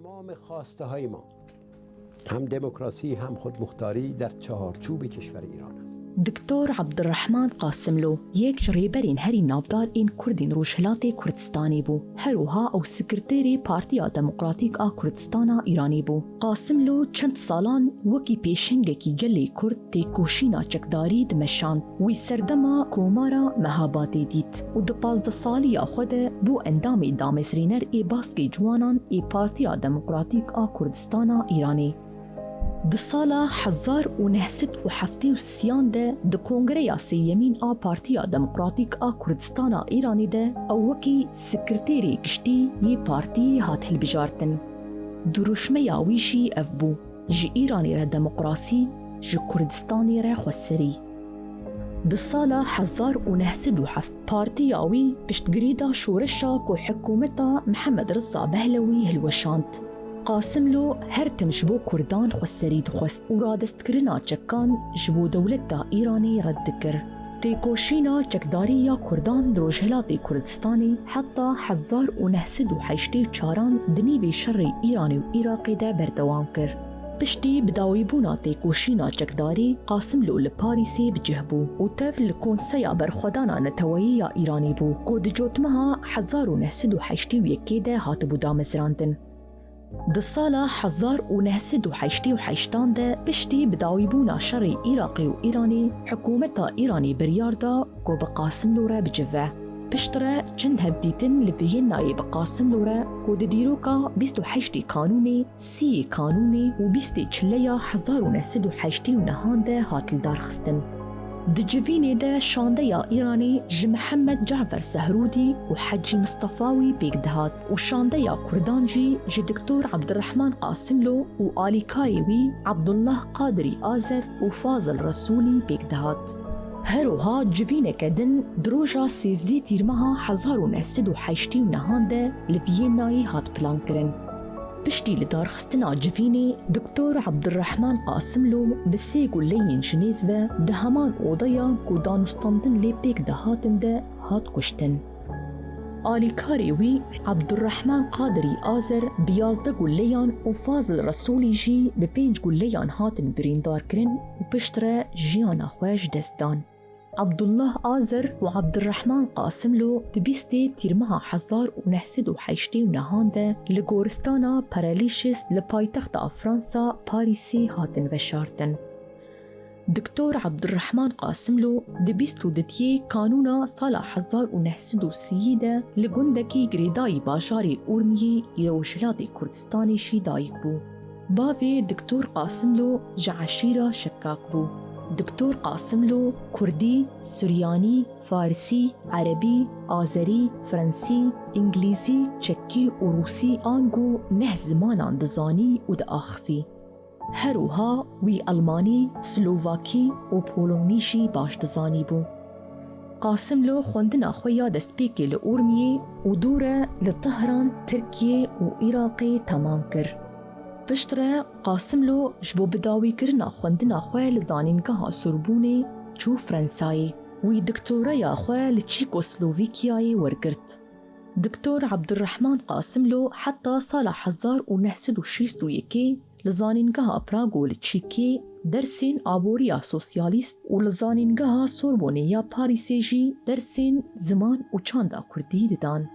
تمام خواسته های ما هم دموکراسی هم خودمختاری در چهارچوب کشور ایران است. دکتور عبدالرحمن قاسملو یک ریبرین هری نافدار این کردین روشهلات کردستانی بو. هروها او سکرتری پارتیا دموکراتیک آ کردستان ایرانی بو. قاسملو چند سالان وکی پیشنگه کی گلی کرد تیکوشینا چکداری دمشان وی سردما کومارا مهاباتی دید و دو 15 سالی خود بو اندامی دامسرینر ای باسکی جوانان ای پارتیا دموکراتیک آ کردستان ایرانی. د سالا 1973 د کنگره سیمین آ پارتیا دموکراتیک آ کردستان ایرانی ده او وکی سکرتری گشتی یی پارتی هات هلبجارتن. دروشمه یاویشی اف بو جی ایرانی را دموکراسی جی کردستانی را خوصری. د سالا 1907 پارتیاوی پشتگریدا شورشا کو حکومتا محمد رضا بهلوی هلوشاند. قاسملو هر تم جبو کردان خوصری دخوست و را دستکرنا چکان جبو دولتا ایرانی رد کر. تیکوشینا چکداری یا کردان دروجهلات کردستانی حتی 1984 دنیوی شر ایرانی و عراقی ده بردوام کر. پشتی بداوی بونا تیکوشینا چکداری قاسملو لپاریسی بجهبو و تف لکونسیا برخودانا نتوایی ایرانی بو که دجوتمها 1981 ده هاتبو دامزراندن. د سالا 1988 ده پشتی بداوی بونا شر عراقی و ایرانی حکومتا ایرانی بریاردا کو بقاسملو را بجوه. پشتره چند هبدیتن لفیین نای بقاسملو را کو دیروکا 28 کانونی 30 کانونی و 20 چلیا 1989 ده هاتل دارخستن. د جوینه ده شانده یا ایرانی ج محمد جعفر سهرودی و حجی مصطفاوی بیگدهات و شانده یا کردانجی ج دکتور عبدالرحمن قاسملو و آلیکایوی عبدالله قادری آذر و فاضل رسولی بیگدهات. هروها جوینه کدن دروجا 13 تیرمها 1989 ده لویینایی هات پلان کرن. پشتی لدارخستنا جوینی دکتور عبدالرحمن قاسملو بسی گلین جنیز و ده همان اوضایا کو دانستاندن لی پیک ده هاتن ده هات کشتن. آلیکاری وی عبدالرحمن قادری آذر بیازده گلیان و فاضل رسولی جی به 5 گلیان هاتن بریندار کرن و پشتره جیانا خوش دستان. عبدالله آذر و عبدالرحمن قاسملو ببیستی تیرمها 1989 ده لگورستانا پرالیشیس لپایتخت فرانسا پاریسی هاتن وشارتن. دکتور عبدالرحمن قاسملو دبیستو دتیه کانونا سالا 1930 ده لگندکی گریدای باجاری اورمیی یروشلات کردستانی شی دایک بو. باوی دکتور قاسملو جعشیرا شکاک بو. دکتور قاسملو کردی، سوریانی، فارسی، عربی، آذری، فرانسی، انگلیزی، چکی و روسی آنگو نه زمانان دزانی و دآخفی. هروها وی المانی، سلوواکی و پولونیشی باش دزانی بو. قاسملو خوندنا خویا دستپیکی لأورمیه و دوره لطهران، ترکیه و عراقی تمام کر. پشتره قاسملو جبو بداوی کرنا خوندنا خواه لزانینگاه سوربونی چو فرنسایی وی دکتوره یا خواه لچیکوسلوویکیای ورگرد. دکتور عبدالرحمن قاسملو حتی سال 1961 لزانینگاه پراغو لچیکی درسین آبوریا سوسیالیست و لزانینگاه سوربونی یا پاریسی جی درسین زمان و چاندا کردی ددان.